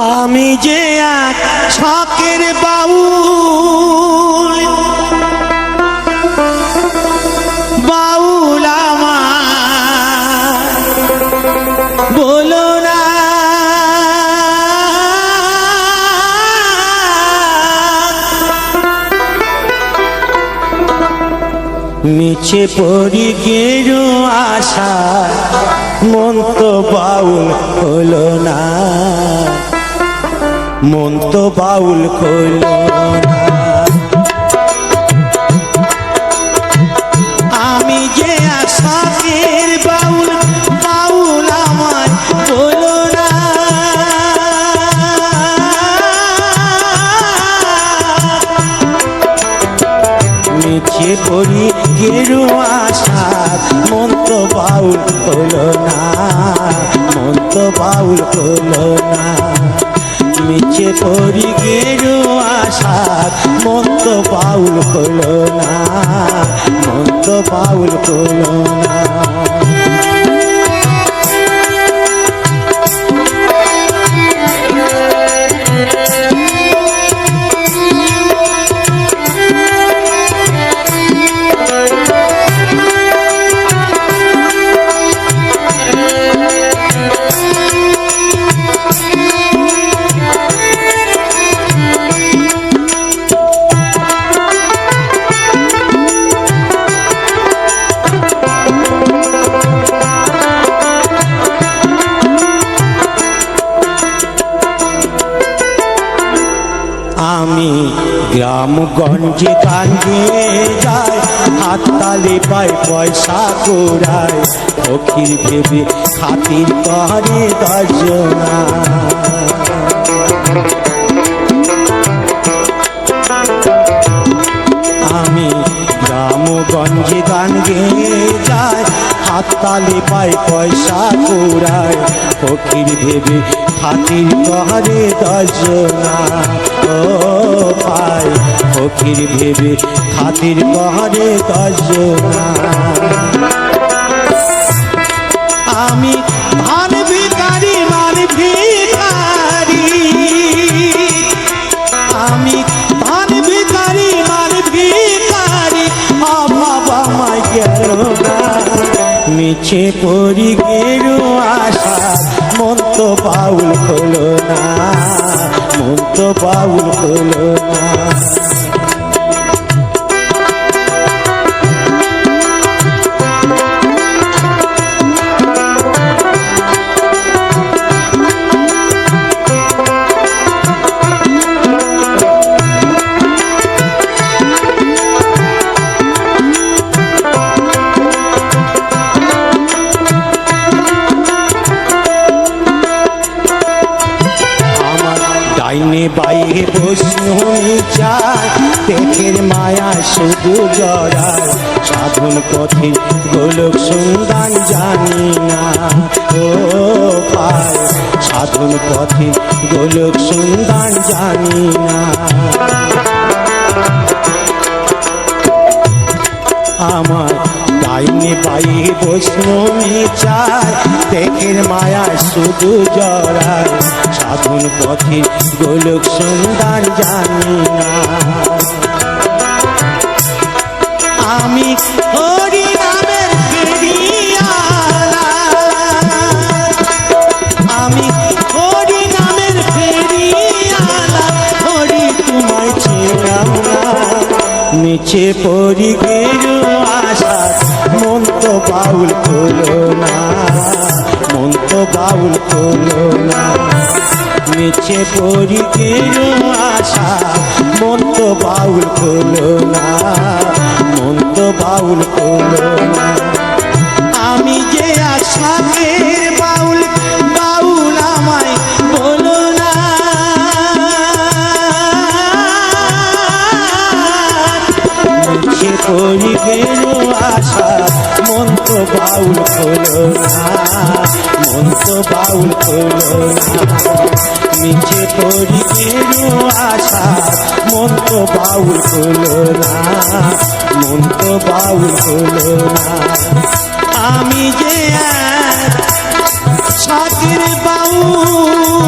আমি যে এক শখের বাউল, বাউল আমার বলো না নিচে পড়ি গেরো আশা, মন তো বাউল হলো না, মন তো বাউল হলো না। আমি যে আশাকের বাউল, বাউল আমায় হলো না। নিচে পড়ি গেরো আশা, মন তো বাউল হলো না, মন তো বাউল হলো না। নিচে পড়ি গেরো আশা, মন তো বাউল হলো না, মন তো বাউল হলো না। আমি গ্রামগঞ্জে গাঞ্জে যাই, হাততালি পাই পয়সা কুড়াই, ফকির ভেবে খাতির করে দর্জনা। আমি গ্রামগঞ্জে গান গেয়ে যাই, হাততালি পাই পয়সা কুড়াই, ফকির ভেবে খাতির করে দর্জনা। ও পাই ফকির ভেবে খাতির করে দর্জনা। আমি মান ভিখারি, মান ভিখারি, আমি মান ভিখারি, মান ভিখারি, অভাব আমায় গেল না। নিচে পড়ি গেরো আশা, মন তো বাউল হলো না, মন তো বাউল হলো না। ডাইনে বাইরে বসুনি চায়, পেটের মায়া শুধু জড়ায়, সাধন পথে গোলক সন্ধান জানি না। ও পায় সাধন পথে গোলক সন্ধান জানি না। আমার ডাইনে বাইরে বৈষ্ণবী চায়, পেটের মায়া শুধু জড়ায়, সাধন পথে গোলক সন্ধান জানি না। আমি হরি নামের ফেরিয়ালা, আমি হরি নামের ফেরিয়ালা, হরি তোমায় ছিলাম না। নিচে পড়ি গেরো আশা, মন তো বাউল হলো না, মন তো বাউল হলো না। নিচে পড়ি গেরো আশা, মন তো বাউল হলো না, মন তো বাউল হলো না। আমি যে আশাকের বাউল, বাউল আমায় বলো না। নিচে পড়ি গেরো আশা, মন তো বাউল হলো না, মন তো বাউল হলো না। নিচে পড়ি গেরো আশা, মন তো বাউল হলো না, মন তো বাউল হলো না। আমি যে এক শখের বাউল,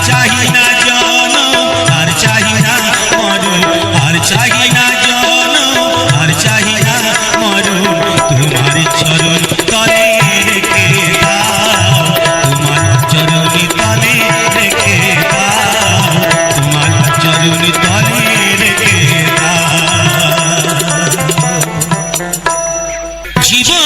চাহি না জন, আর চাহি না মরণ, আর চাহি না জন, আর চাহি না মরণ, তোমার চরণ তলে রেখে দাও, তোমার চরণ তলে রেখে দাও, তোমার চরণ তলে রেখে দাও। জীবন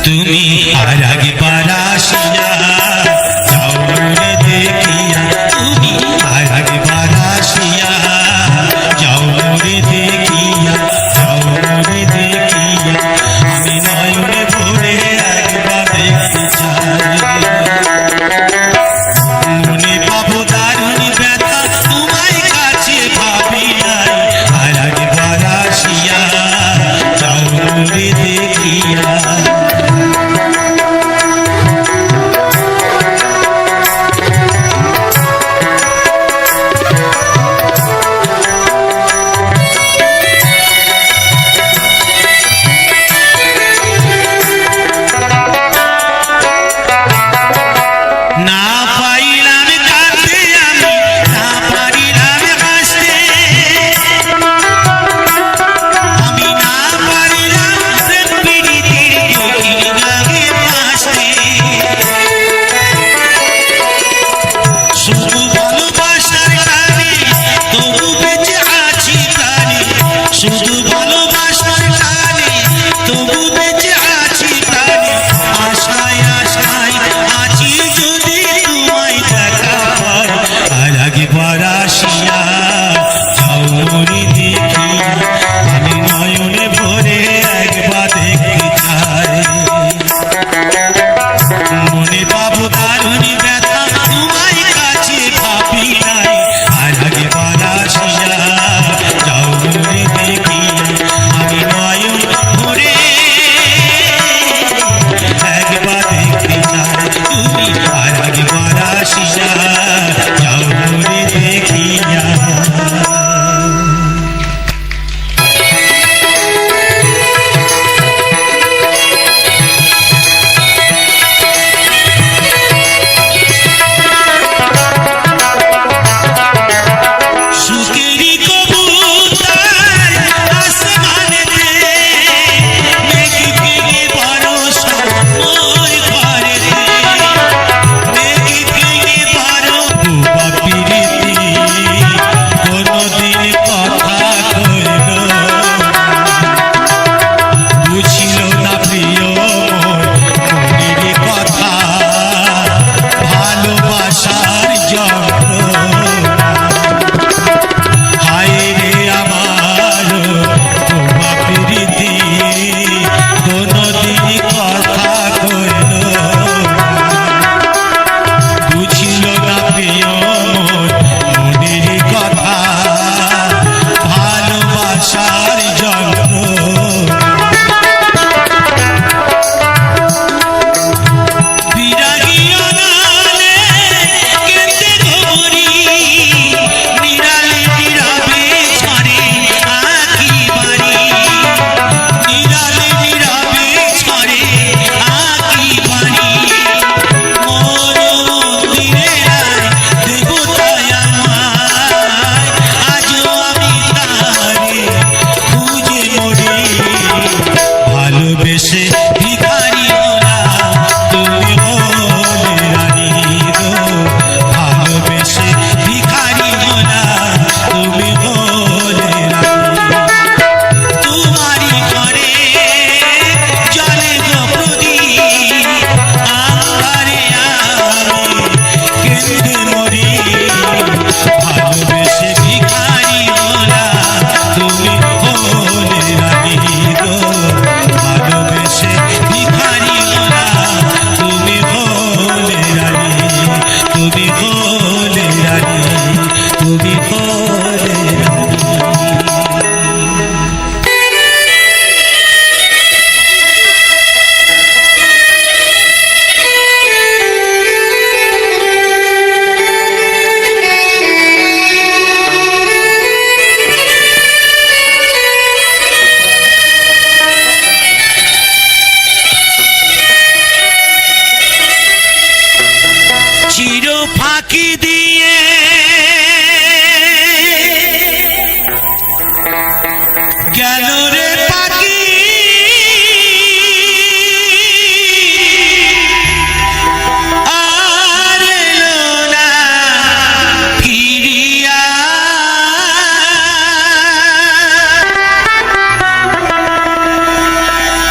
তুমি আর একবার আসিয়া যাও রে দেখিয়া, তুমি আর একবার আসিয়া যাও রে দেখিয়া, যাও রে দেখিয়া, আমি নয়নে ভরে একবার দেখতে চাই। মনে পাবো দারুণ ব্যথা তোমায় কাছে ভাবিয়াই, আর একবার আসিয়া যাও রে দেখিয়া।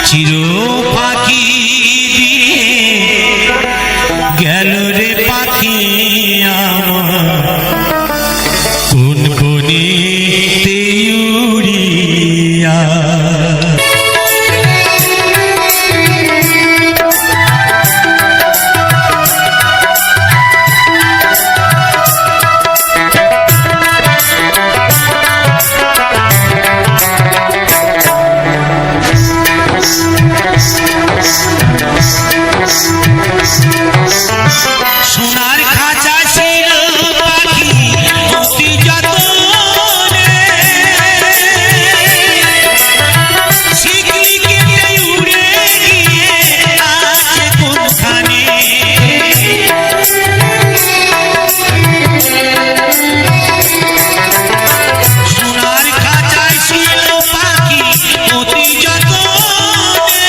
চির পাখি দিয়ে গেল রে পাখি আমার কোন বনেতে উড়িয়া। সোনার খাঁচা ছিল পাখি অতি যতনে, শিকলি কেটে উড়ে গিয়ে আছে কোনখানে। সোনার খাঁচায় ছিল পাখি অতি যতনে,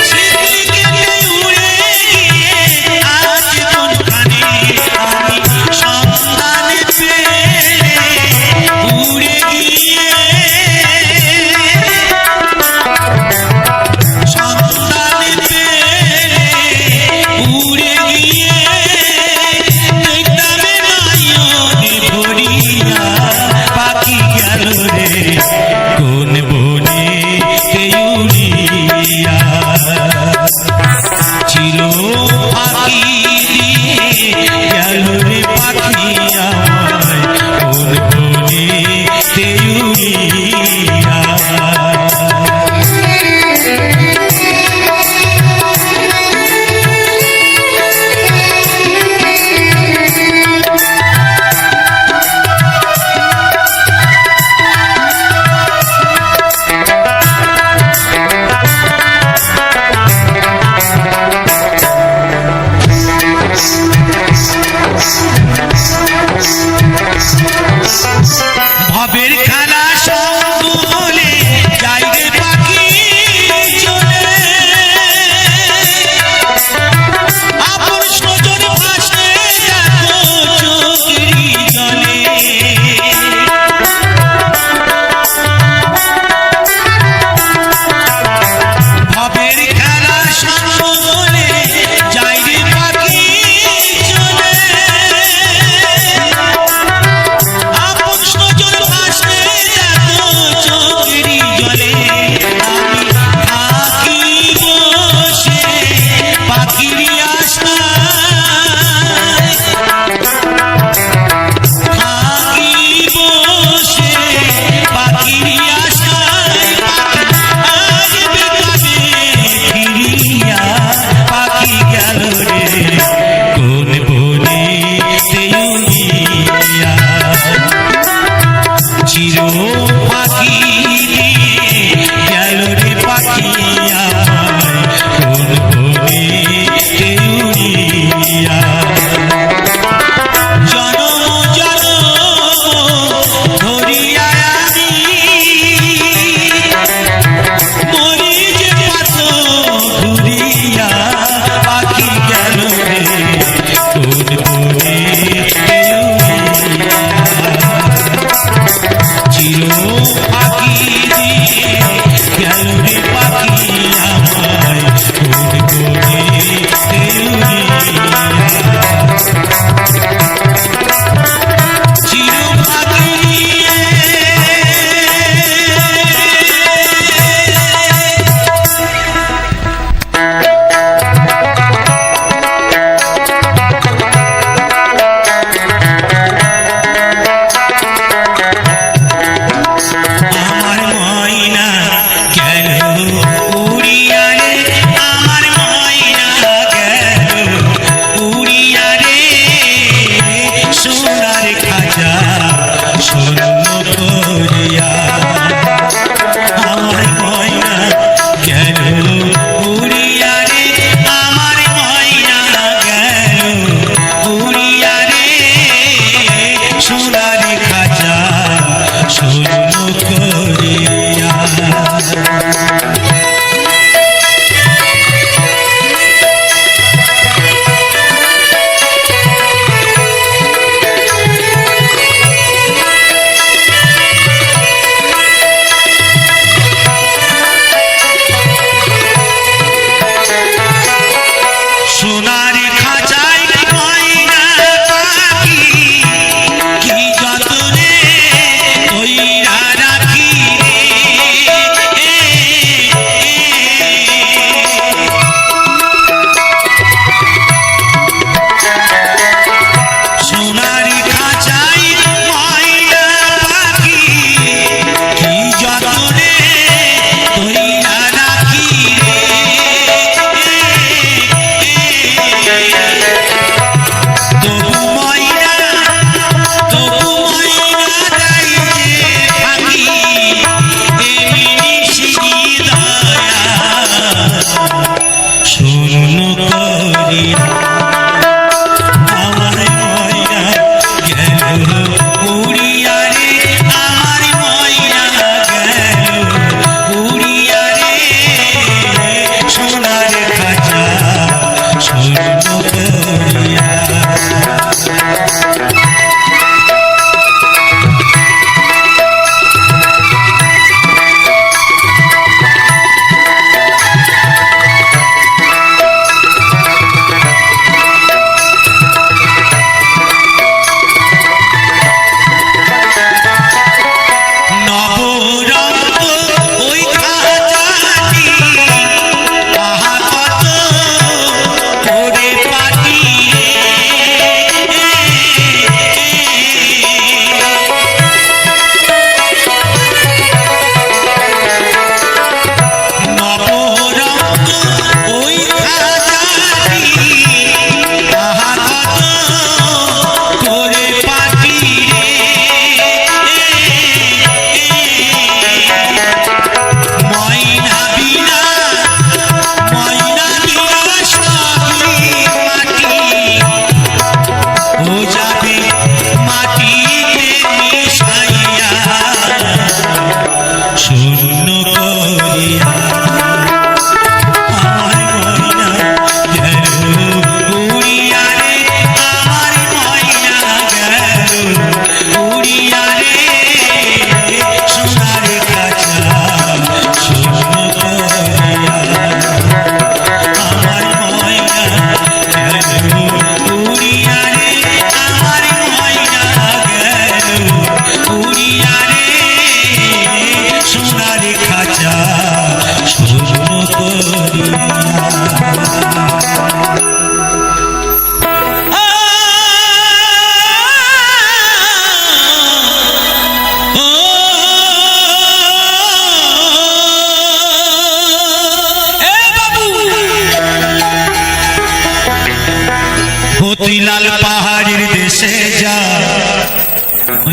শিকলি কেটে উড়ে গিয়ে আছে কোনখানে। আমি সন্ধান পেয়ে উড়ে গিয়ে, সন্ধান পেয়ে উড়ে গিয়ে দেখতামে নয়নে ভরিয়া পাখি গেল রে কোন বনেতে উড়িয়া। চির পাখি দিয়ে গেল রে পাখি আমায় কোন বনেতে উড়িয়া। ভবের খেলা সঙ্গুলে যাই রে পাখি চলে, আপন স্বজন ভাসে দেখো চোখেরই জলে। ভবের খেলা সঙ্গুলে যাই রে পাখি চলে, আপন স্বজন ভাসে দেখো চোখেরই জলে। আমি থাকি বসে পাখির আশায়, থাকি বসে পাখির আশায়, আসবে কবে ফিরিয়া পাখি গেল রে কোন বনেতে উড়িয়া। চির পাখি দিয়ে গেল রে পাখি আমায় কোন বনেতে উড়িয়া। জনম জনম ধরিয়া আমি মরি যে পথ ঘুরিয়া পাখি গেল রে কোন বনেতে উড়িয়া। চির পাখি দিয়ে গেল রে পাখি আমায় কোন বনেতে উড়িয়া। চির পাখি দিয়ে আমার ময়না গেল উড়িয়া রে, আমার ময়না গেল উড়িয়া রে, সোনার খাঁচা স্বর্ণ করিয়া। আমার ময়না গেল উড়িয়া রে, আমার ময়না গেল উড়িয়া রে, সোনার খাঁচা স্বর্ণ করিয়া।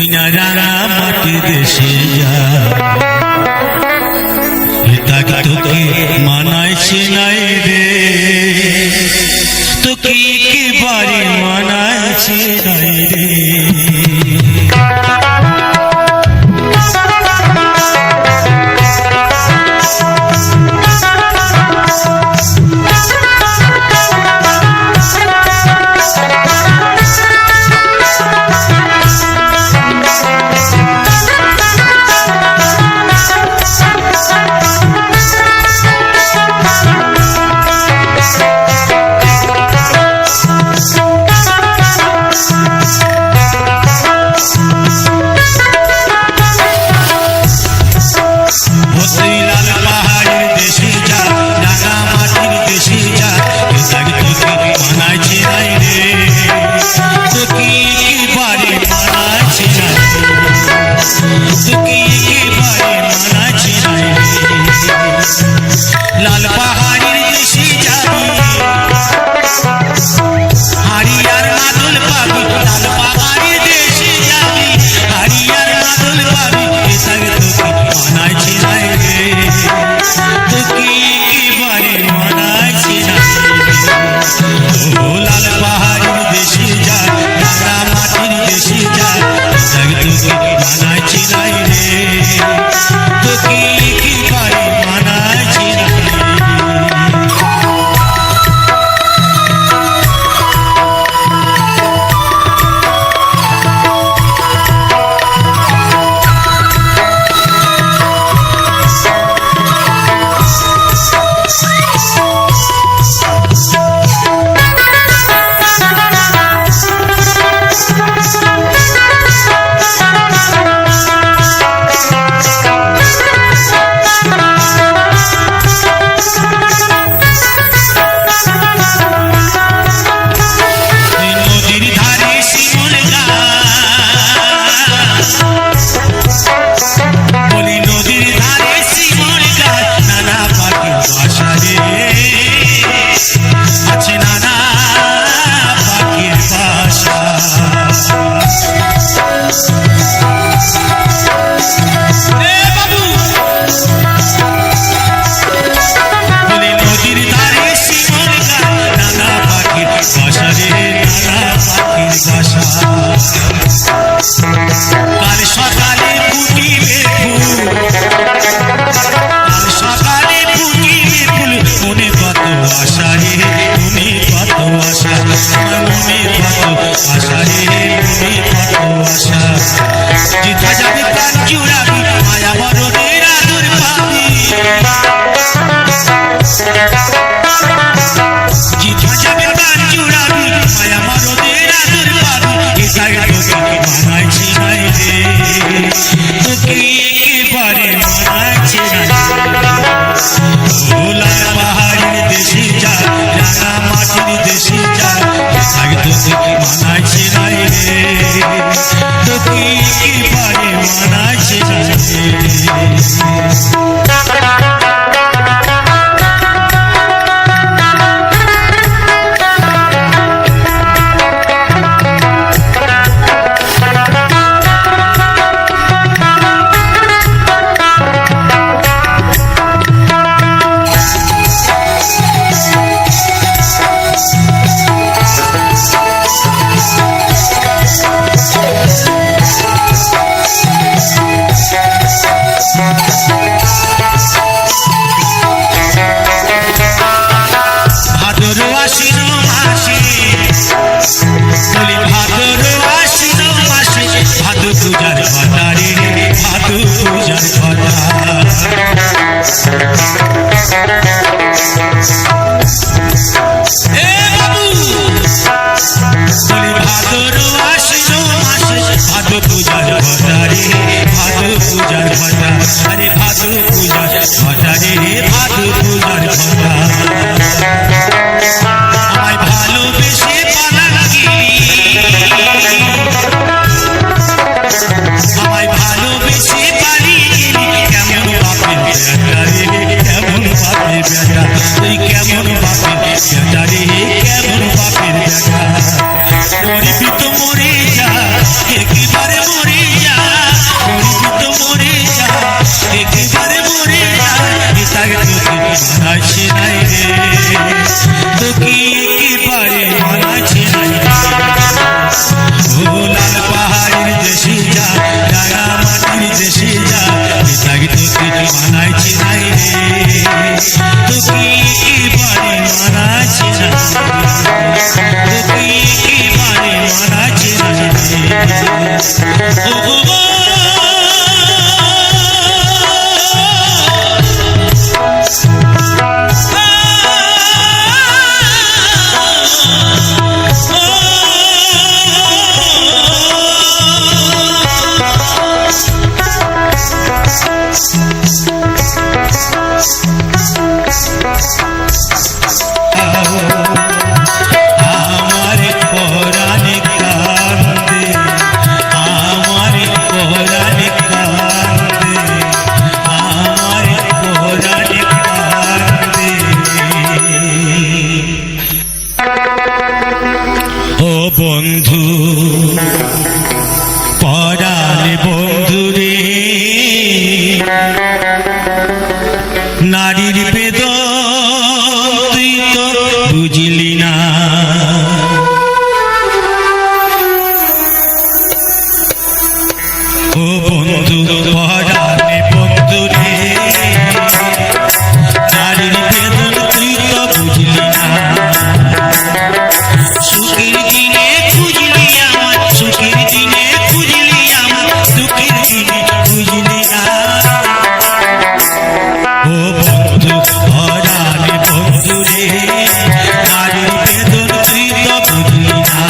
ময়না রাঙা মাটি দেশে যা তাকে তোকে মানাইছে নাই রে, তোকে একেবারে মানাইছে নাই রে। মরে যা একেবারে মরে নারীর বেদন তুই তো বুঝলি না। ও বন্ধু পরাণে বন্ধু রে, নারীর বেদন তুই তো বুঝলি না। সুখের দিনে খুঁজলি আমার, সুখের দিনে খুঁজলি আমার, দুঃখের দিনে খুঁজলি না। ও বন্ধু পরাণে বন্ধু রে, নারীর বেদন তুই তো বুঝলি না।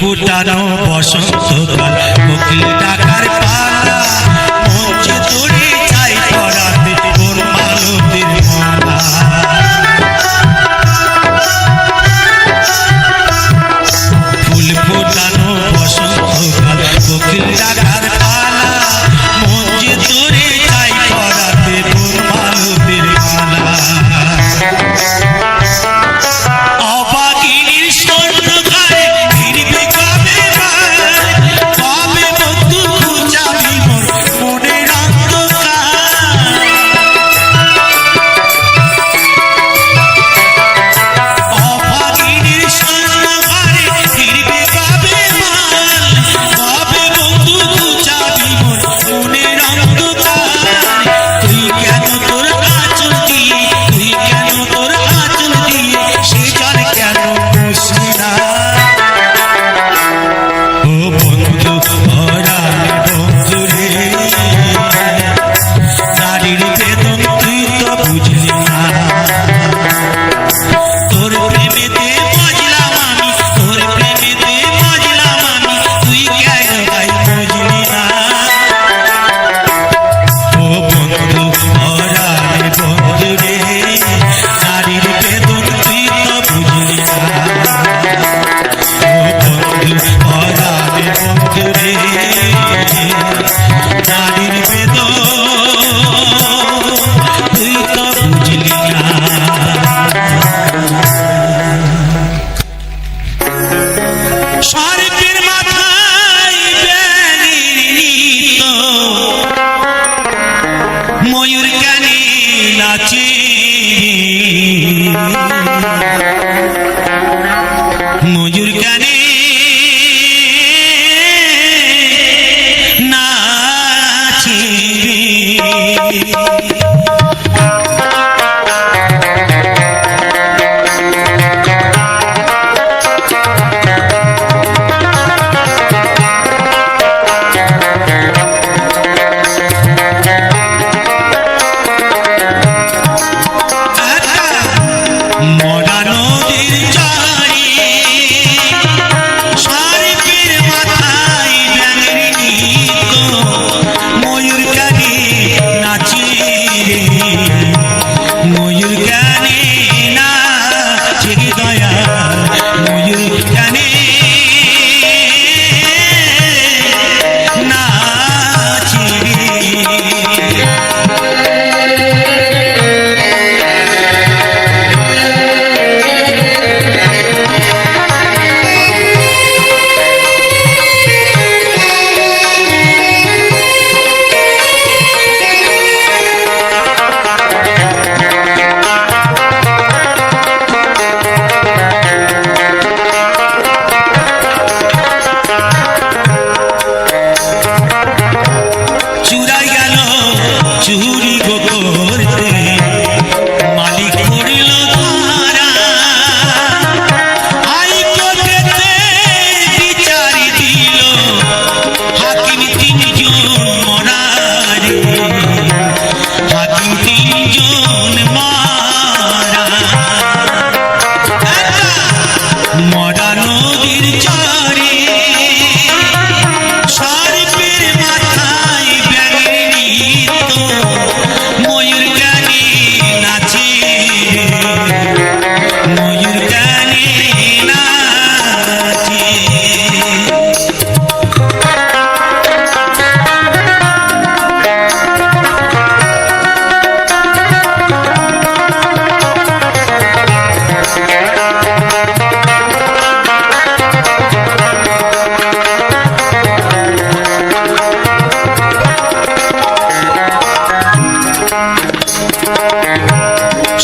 ফুটানো বসন্তকাল, কোকিল ডাকার পালা, মঞ্চে তোরে চাই পরাতে তোর মালতীর মালা। ফুল ফুটানো বসন্তকাল, কোকিল ডাকার পালা, মঞ্চে তোরে চাই পরাতে তোর মালতীর মালা। অবাগিনীর স্বর্ণ ঘরে ফিরবে কবে কবে বন্ধু যাবি মোর মনের অন্ধকার। অবাগিনীর স্বর্ণ ঘরে ফিরবে কবে কবে বন্ধু যাবি মোর মনের অন্ধকার। তুই কেন তোর আঁচল দিয়ে, তুই কেন তোর আঁচল দিয়ে সে জল কেন বসলি না। ও বন্ধু পরাণে বন্ধু রে, নারীর বেদন তুই তো বুঝলি না। তোর প্রেমেতে মজলাম আমি, তোর প্রেমেতে মজলাম আমি, তুই কেন ভাই বুঝলি না। ও বন্ধু পরাণে বন্ধু রে, নারীর বেদন তুই তো বুঝলি না। ও বন্ধু পরাণে বন্ধু রে, নারীর বেদন তুই তো বুঝলি না। সর্পের মাথায় ব্যাঙের নৃত্য, ময়ূর গানে নাচে, ময়ূর গানে নাচে। নদীর চরে সর্পের মাথায় ব্যাঙের নৃত্য ময়ূর গানে নাচে ময়ূর গানে নাচে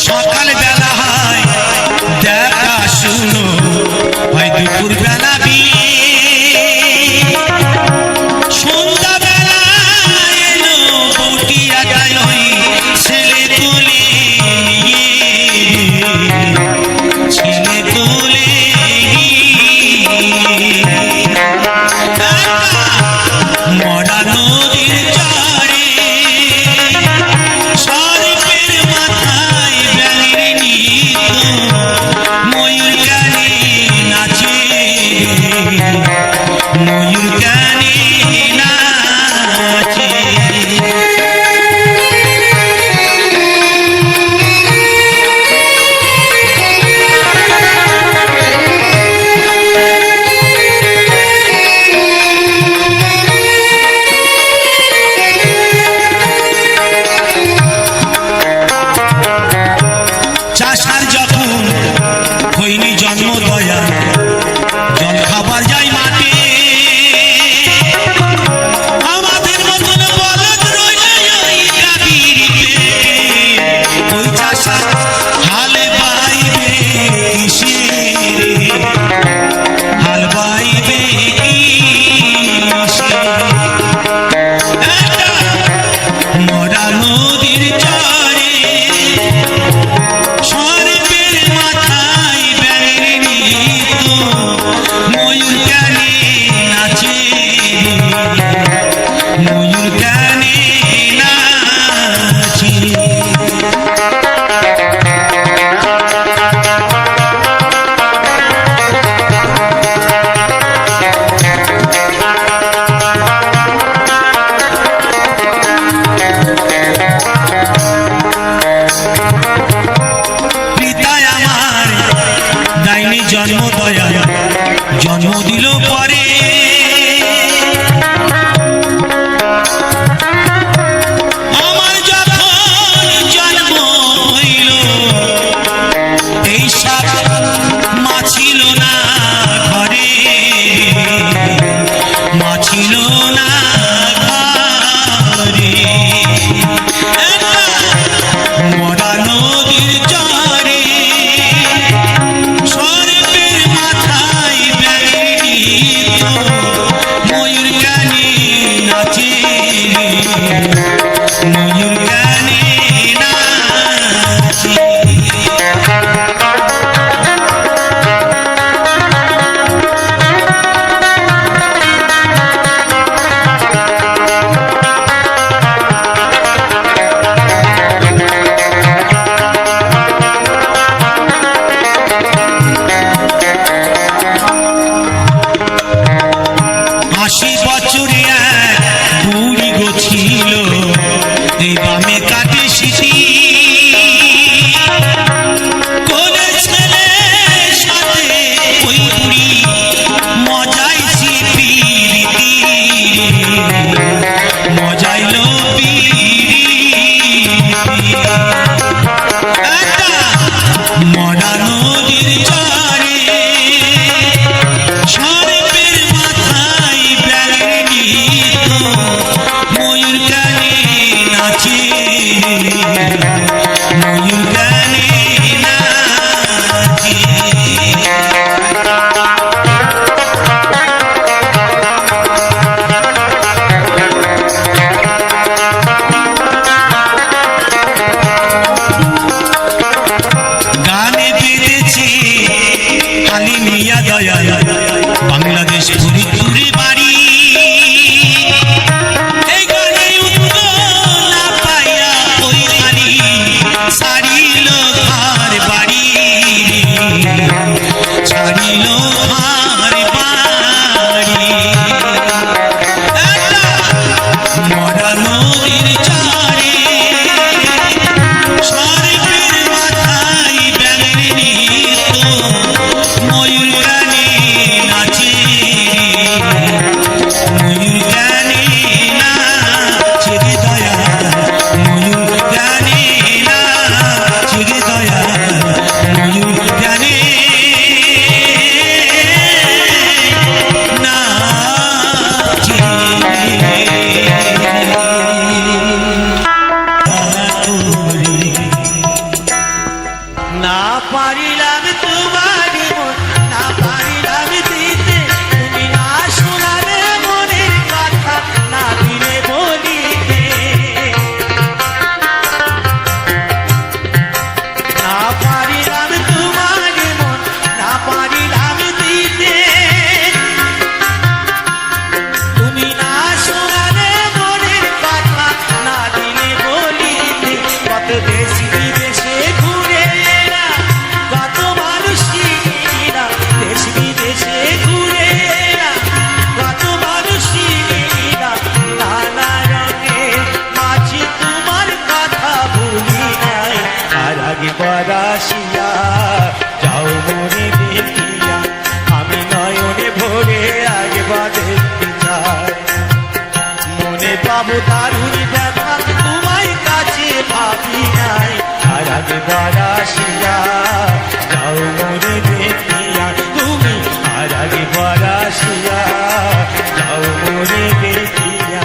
সকাল বেলা হয় দেখা শুনো হয় দুপুর বেলা বিয়ে সন্ধ্যা বেলা এলো বটিয়া গায় ছেলে কোলে নিয়ে ছেলে কোলে মরা নদীর চরে সর্পের মাথায় ব্যাঙের নৃত্য ময়ূর গানে নাচে ময়ূর গানে নাচে চাষার যখন হইনি জন্ম দয়া জল খাবার যাই মাঠে আমাদের মতন বলদ রইল ওই গাভীর পেটে ওই চাষা হাল বাইবে কিসে হাল বাইবে কিসে মরা নদীর চরে সর্পের মাথায় ব্যাঙের নৃত্য ময়ূর গানে নাচে ময়ূর গানে নাচে পিতায় আমার দাইনি জন্ম দয়া জন্ম দিল পরে আমার যখন জন্ম হইল এই সাপ মা ছিল না ঘরে মা ছিল না ঘরে মরা নদীর চরে সর্পের মাথায় ব্যাঙের নৃত্য ভরে একবার দেখতে চাই মনে পাবো দারুণ ব্যথা তোমায় কাছে ভাবি নাই আর একবার আসিয়া যাও মনে দেখিয়া তুমি আর একবার আসিয়া যাও মনে দেখিয়া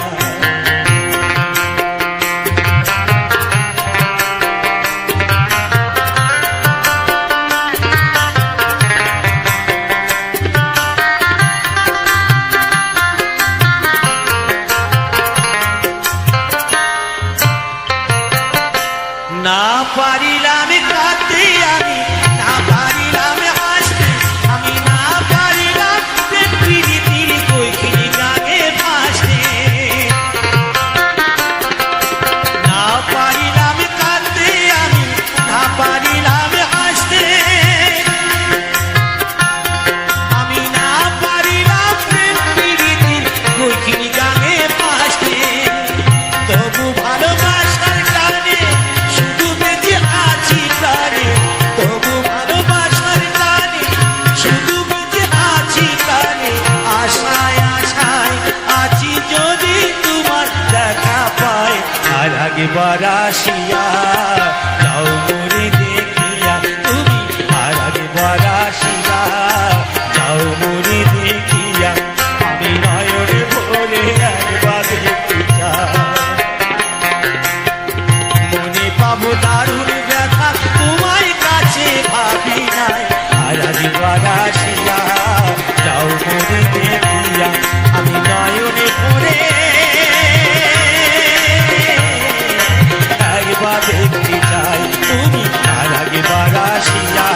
না পারিলাম কাঁদতে আমি না পারিলাম হাসতে আমি না পারিলাম প্রীতির কইখিনি গানে ভাসতে না পারিলাম কাঁদতে আমি না পারিলাম হাসতে আমি না পারিলাম প্রীতির কইখিনি গানে ভাসতে তবু ভালোবাসার টানে শুধু বেঁচে আছি প্রাণে তবু ভালোবাসার টানে শুধু বেঁচে আছি প্রাণে আশায় আশায় আছি যদি তোমার দেখা পাই আর একবার আসিয়া যাও মনে দেখিয়া তুমি আর একবার আসিয়া যাও মনে দেখিয়া আমি নয়নে ভরে একবার দেখতে চাই মনে পাবো দারুণ ব্যথা তোমায় কাছে ভাবি নাই আর একবার আসিয়া যাও মনে দেখিয়া আমি নয়নে ভরে একবার দেখতে চাই তুমি আর একবার আসিয়া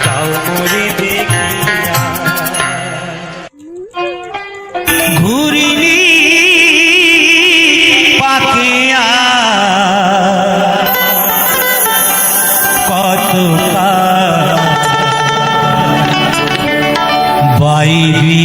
যাও মনে দেখিয়া ঘুরিনি পাখিয়া কত বাইবি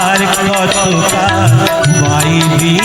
আর কত বাইবি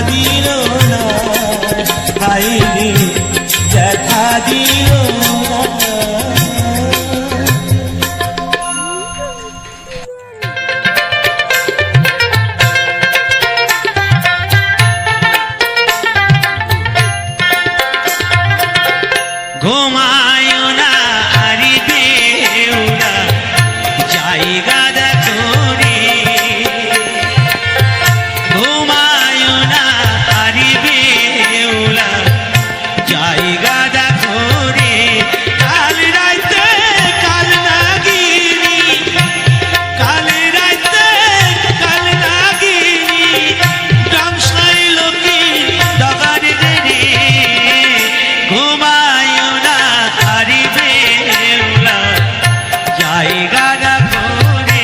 দিল না হাইরে দেখা দিল না ঘুমায় না আরি বেউলা জায়গা দেখো রে ঘুমায় না আরি বেউলা জায়গা দেখো রে কাল রাইতে কাল নাগিনি কাল রাইতে কাল নাগিনি গামছাই লোকে ডগার রে ঘুমায় না আরি বেউলা জায়গা দেখো রে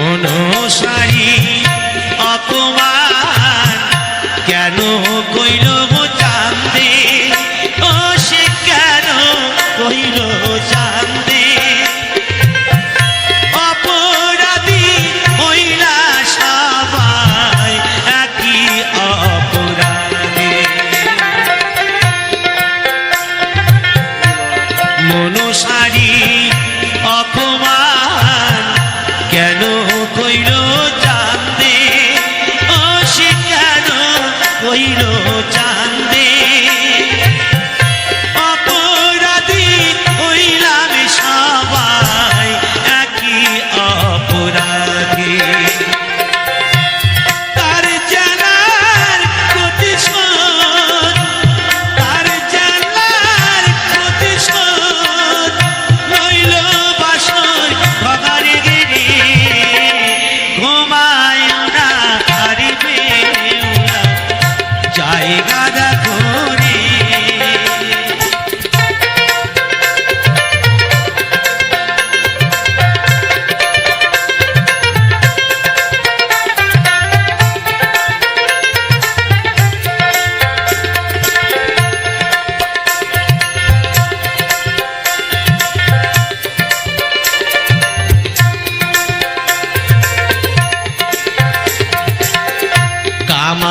মনসারি অপমান কেন কইল চান্দে ও সে কেন কইল চান্দে অপরাধী হইলা সবাই একই অপরাধে মনসারি অপমান কেন কইল চান্দে ও সে কেন কইল চান্দে অপরাধী হইলাম সবাই একই অপরাধী তার জানার প্রতিশোধ তার জানার প্রতিশোধ লইল বাসর ভগারে গেরে ঘুমায় না আরি বেউলা জায়গা দেখো রে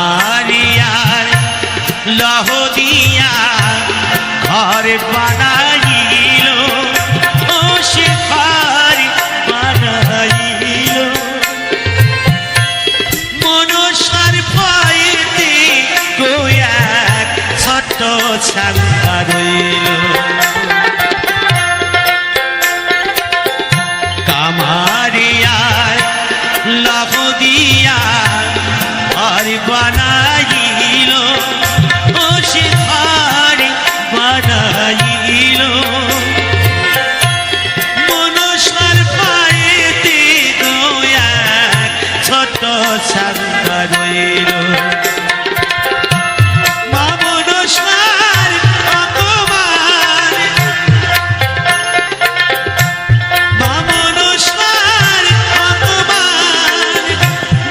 কামারিয়ার লহ দিয়া ঘর বানাইল ও সে ঘর বানাইল মনসার ভয়েতে গোয়াক ছোট ছান্দা রইল কামারিয়ার লহ দিয়া ঘর বানাইল ও সে ঘর বানাইল মনসার ভয়েতে গোয়াক ছোট ছান্দা রইল মা মনসার অপমান মা মনসার অপমান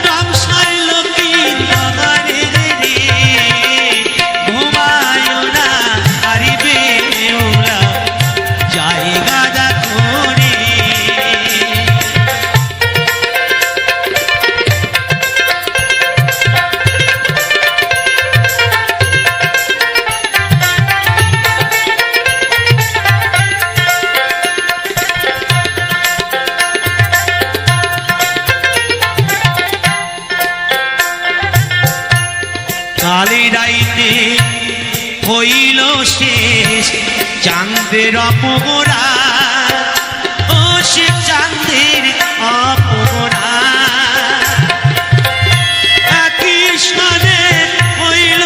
গামছাই লোকে ডগারে রে ঘুমায় না আরি বেউলা জায়গা দেখো রে কালি রাইতে হইল শেষ চাঁদের অপরা ও সে চাঁদের অপরা কৃষ্ণে হইল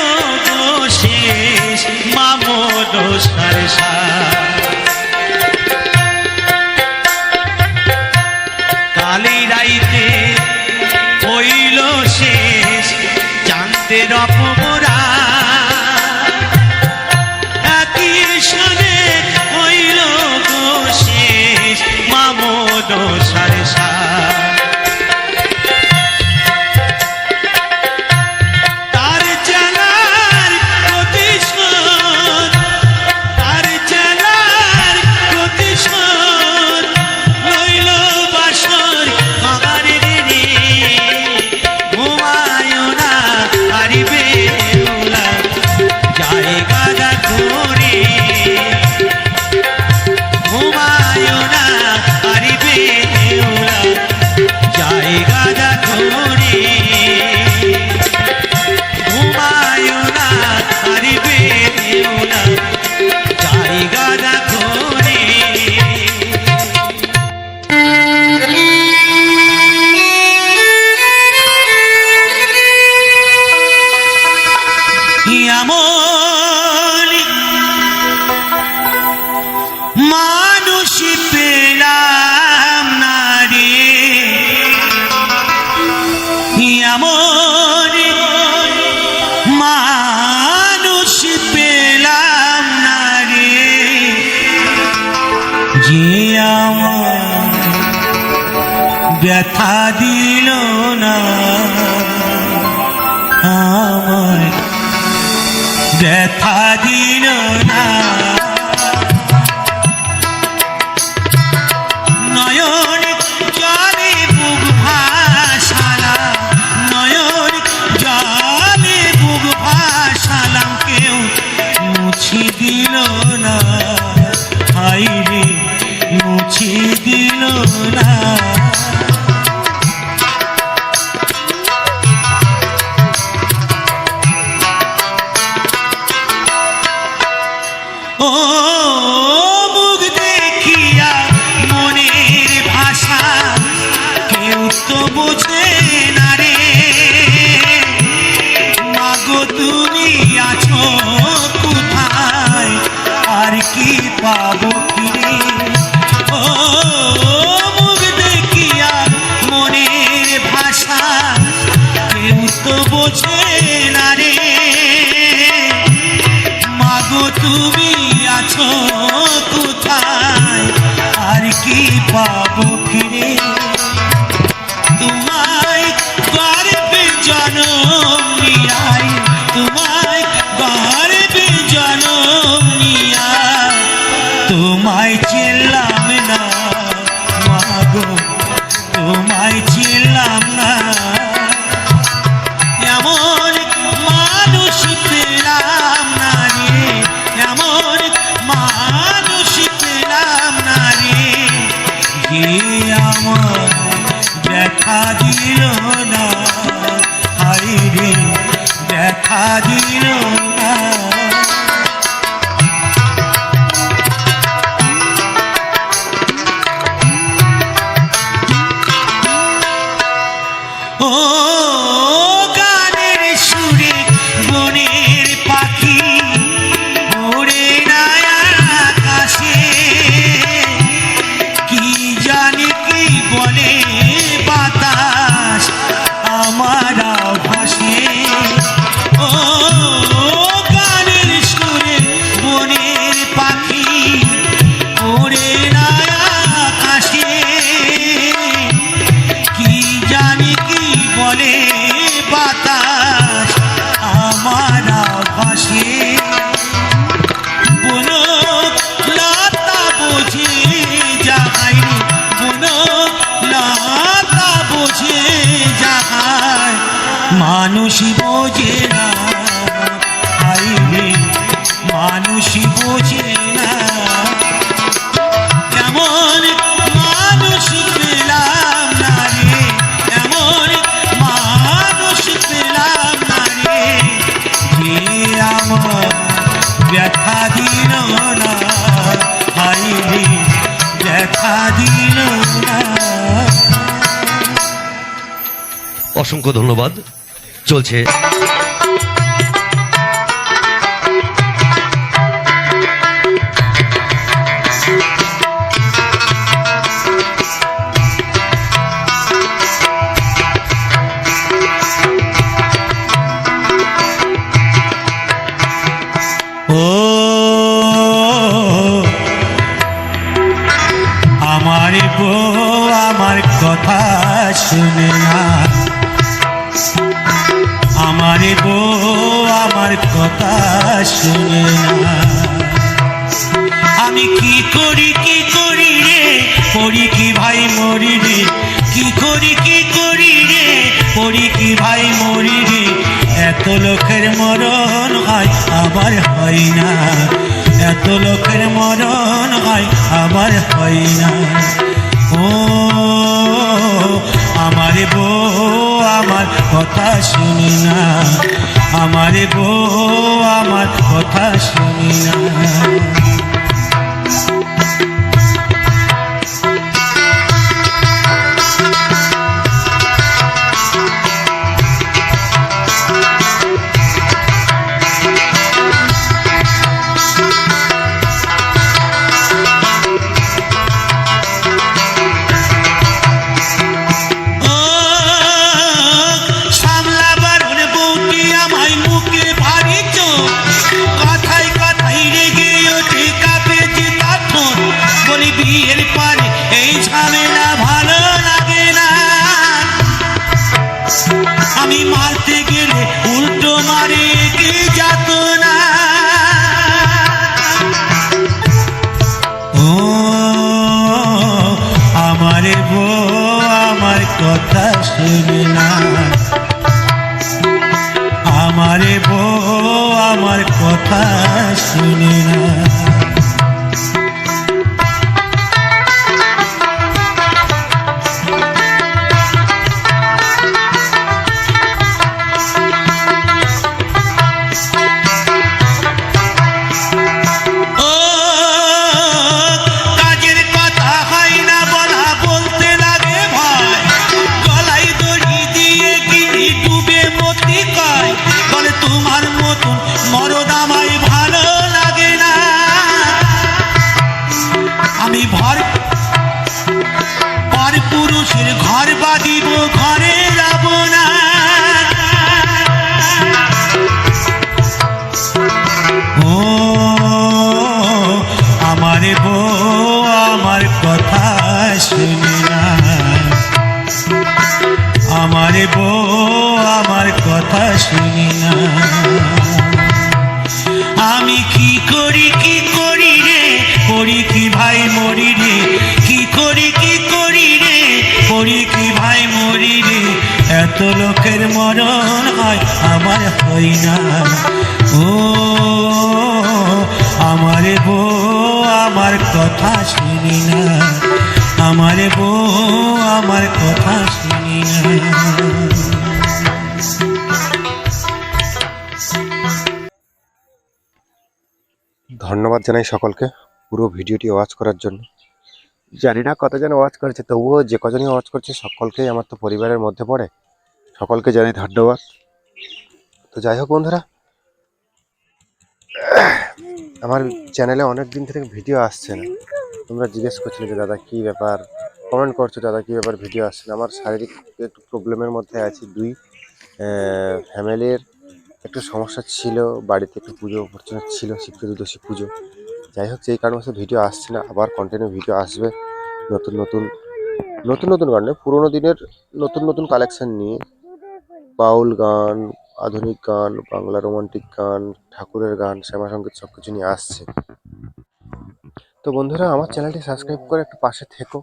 শেষ মামদ সারসা কালি রাইতে হইল শেষ চাঁদের অপরা কৃষ্ণে হইল শেষ মামদ সারসা আমার ব্যথা দিল না, আমার ব্যথা দিল না। নয়ন জলে বুক ভাসালাম, নয়ন জলে বুক ভাসালাম, কেউ মুছি দিল না, হাই রে মুছি দিল না। ও মুখ দেখিয়া মনের ভাষা কেউ তো বোঝে না রে, মাগো তুমি আছো কোথায়, আর কি পাবো ফিরে। ও মুখ দেখিয়া মনের ভাষা কেউ তো বোঝে না রে, মাগো তুমি আছো কোথায়, আর কি পাবো ফিরে। তোমায় গর্বে জনম নিয়াই, তোমায় গর্বে জনম নিয়া, তোমায় চিনলাম না মাগো, তোমায় চিনলাম না। এমন মানুষ পেলাম না রে, এমন মানুষ পেলাম না রে, যে আমার দেখা দিল না, হাই রে দেখা দিল না। ও গানের সুরে বনের পাখি ওড়ে না আকাশে, কি জানি কি বলে বাতাস আমার ভাসে। ও গানের সুরে বনের পাখি ওড়ে না আকাশে, কি জানি কি বলে বাতাস আমার ভাসে। বনো লতা বোঝে যাহাই, বনো লতা বোঝে যাহাই, মানুষ বোঝে না, হাই রে মানুষ বোঝে না। এমন মানুষ পেলাম না রে, এমন মানুষ পেলাম না রে, যে আমার ব্যথা দিল না, হাই রে ব্যথা দিল না। অসংখ্য ধন্যবাদ। চলছে ও আমার বউ আমার কথা শুনে না, আমার বউ আমার কথা শুনে না। আমি কি করি রে, করি কি ভাই মরি রে, কি করি রে, করি কি ভাই মরি রে। এত লোকের মরণ হয় আমার হয় না, এত লোকের মরণ হয় আমার হয় না। ও আমার বউ আমার কথা শুনি না, আমার বউ আমার কথা শুনি না। কথায় কথায় রেগে ওঠে শুনে না, আমারে বউ আমার কথা শুনে না। ও কাজের কথা হয় না বলা, বলতে লাগে ভয়, গলায় দড়ি দিয়ে গিরি ডুবে মতি কয়, বলে তোমার মতন মরদ আমায় ভালো লাগে না। আমি পর পুরুষের ঘর বাঁধিব, ঘরে যাব না। ও আমারে বউ আমার কথা শুনে না, আমারে বউ আমার কথা শুনি না। আমি কি করি রে, করি কি ভাই মরি রে, কি করি রে, করি কি ভাই মরি রে, এত লোকের মরণ হয় আমার হয় না। ও আমারে বউ আমার কথা শুনি না, আমারে বউ আমার কথা শুনি না। ধন্যবাদ জানাই সকলকে পুরো ভিডিওটি ওয়াচ করার জন্য। জানি না কতজন ওয়াচ করেছে, তবুও যে কজনই ওয়াচ করছে সকলকেই আমার তো পরিবারের মধ্যে পড়ে, সকলকে জানাই ধন্যবাদ। তো যাই হোক বন্ধুরা, আমার চ্যানেলে অনেক দিন থেকে ভিডিও আসছে না। তোমরা জিজ্ঞেস করছিলে যে দাদা কী ব্যাপার, কমেন্ট করছো দাদা কী ব্যাপার ভিডিও আসছে না। আমার শারীরিক একটু প্রবলেমের মধ্যে আছি, ফ্যামিলির একটু সমস্যা ছিল, বাড়িতে একটু পুজো অর্চনা ছিল, শিব চতুর্দশী পুজো। যাই হোক সেই কারণে ভিডিও আসছে না, আবার কন্টিনিউ ভিডিও আসবে নতুন নতুন গান নয়, পুরোনো দিনের নতুন কালেকশন নিয়ে, বাউল গান, আধুনিক গান, বাংলা রোমান্টিক গান, ঠাকুরের গান, শ্যামা সঙ্গীত সব কিছু নিয়ে আসছে। তো বন্ধুরা আমার চ্যানেলটি সাবস্ক্রাইব করে একটু পাশে থেকো।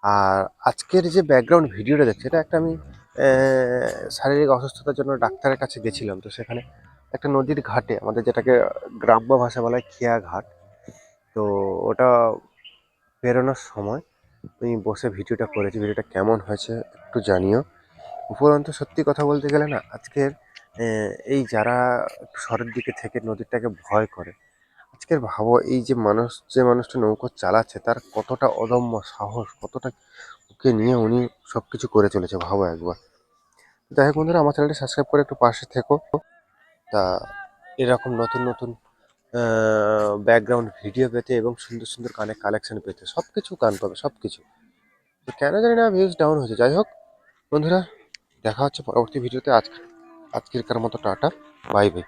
আর আজকের যে ব্যাকগ্রাউন্ড ভিডিওটা দেখছি, এটা একটা আমি শারীরিক অসুস্থতার জন্য ডাক্তারের কাছে গেছিলাম। তো সেখানে একটা নদীর ঘাটে, আমাদের যেটাকে গ্রাম্য ভাষা বলা হয় খেয়া ঘাট, তো ওটা বেরোনোর সময় আমি বসে ভিডিওটা করেছি। ভিডিওটা কেমন হয়েছে একটু জানিও। উপরন্তু সত্যি কথা বলতে গেলে না, আজকের এই যারা একটু শহরের দিকে থেকে নদীটাকে ভয় করে, আজকের ভাবো এই যে মানুষটা নৌকো চালাচ্ছে তার কতটা অদম্য সাহস, কতটা ওকে নিয়ে উনি সব কিছু করে চলেছে, ভাবো একবার। যাই হোক বন্ধুরা, আমার চ্যানেলটি সাবস্ক্রাইব করে একটু পাশে থেকো। তা এরকম নতুন ব্যাকগ্রাউন্ড ভিডিও পেতে এবং সুন্দর গানের কালেকশন পেতে, সব কিছু গান পাবে, সব কিছু। তো কেন জানি না ভিউজ ডাউন হয়েছে। যাই হোক বন্ধুরা, দেখা হচ্ছে পরবর্তী ভিডিওতে। আজকেরকার মতো টাটা, বাই বাই।